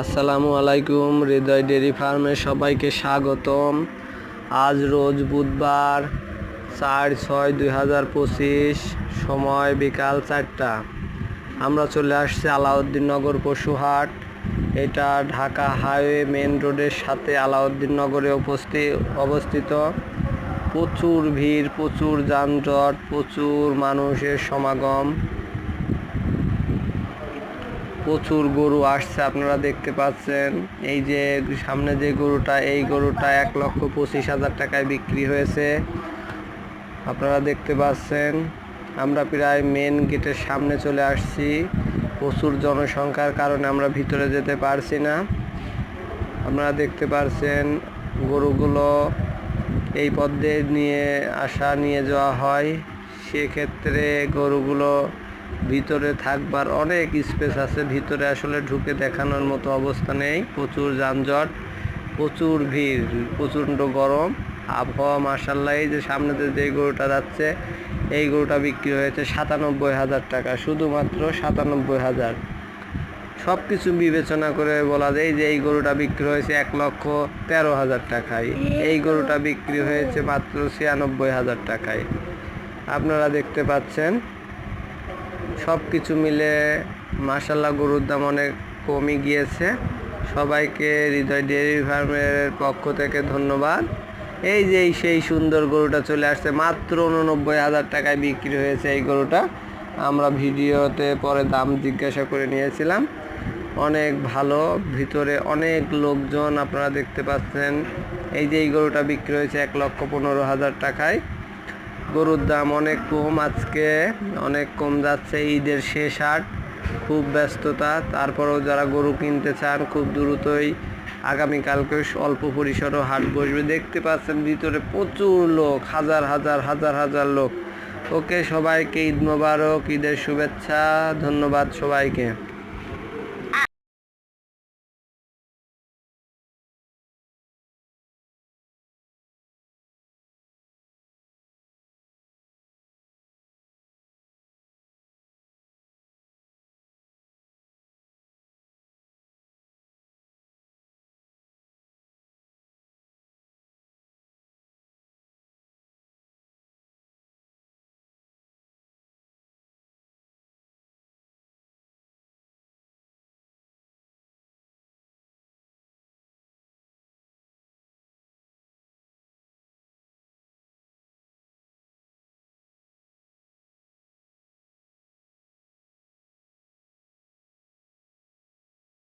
আসসালামু আলাইকুম। হৃদয় ডেয়ারি ফার্মে সবাইকে স্বাগতম। আজ রোজ বুধবার 4/6/2025, সময় বিকাল 4টা। আমরা চলে আসছি আলাউদ্দিননগর পশুহাট। এটা ঢাকা হাইওয়ে মেন রোডের সাথে আলাউদ্দিননগরে অবস্থিত। প্রচুর ভিড়, প্রচুর যানজট, প্রচুর মানুষের সমাগম, প্রচুর গরু আসছে। আপনারা দেখতে পাচ্ছেন এই যে সামনে যে গরুটা, এই গরুটা 1,25,000 টাকায় বিক্রি হয়েছে। আপনারা দেখতে পাচ্ছেন আমরা প্রায় মেন গেটের সামনে চলে আসছি। প্রচুর জনসংখ্যার কারণে আমরা ভিতরে যেতে পারছি না। আপনারা দেখতে পাচ্ছেন গরুগুলো এই পথ দিয়ে নিয়ে যাওয়া হয়। সেক্ষেত্রে গরুগুলো ভিতরে থাকবার অনেক স্পেস আছে, ভিতরে আসলে ঢুকে দেখানোর মতো অবস্থা নেই। প্রচুর যানজট, প্রচুর ভিড়, প্রচণ্ড গরম আবহাওয়া। মাশাআল্লাহ, এই যে সামনে যে গরুটা যাচ্ছে, এই গরুটা বিক্রি হয়েছে 97,000 টাকা, শুধুমাত্র 97,000। সব কিছু বিবেচনা করে বলা যায় যে এই গরুটা বিক্রি হয়েছে 1,13,000 টাকায়। এই গরুটা বিক্রি হয়েছে মাত্র 96,000 টাকায়। আপনারা দেখতে পাচ্ছেন সব কিছু মিলে মাশাআল্লাহ গরুর দাম অনেক কমই গিয়েছে। সবাইকে হৃদয় ডেয়ারি ফার্মের পক্ষ থেকে ধন্যবাদ। এই যে সেই সুন্দর গরুটা চলে আসছে, মাত্র 89,000 টাকায় বিক্রি হয়েছে এই গরুটা। আমরা ভিডিওতে পরে দাম জিজ্ঞাসা করে নিয়েছিলাম। অনেক ভালো, ভিতরে অনেক লোকজন আপনারা দেখতে পাচ্ছেন। এই যে এই গরুটা বিক্রি হয়েছে 1,15,000 টাকায়। গরুর দাম অনেক কম, আজকে অনেক কম যাচ্ছে। ঈদের শেষ হাট, খুব ব্যস্ততা। তারপরেও যারা গরু কিনতে চান খুব দ্রুতই আগামীকালকে অল্প পরিসরও হাট বসবে। দেখতে পাচ্ছেন ভিতরে প্রচুর লোক, হাজার হাজার লোক। ওকে, সবাইকে ঈদ মোবারক, ঈদের শুভেচ্ছা, ধন্যবাদ সবাইকে।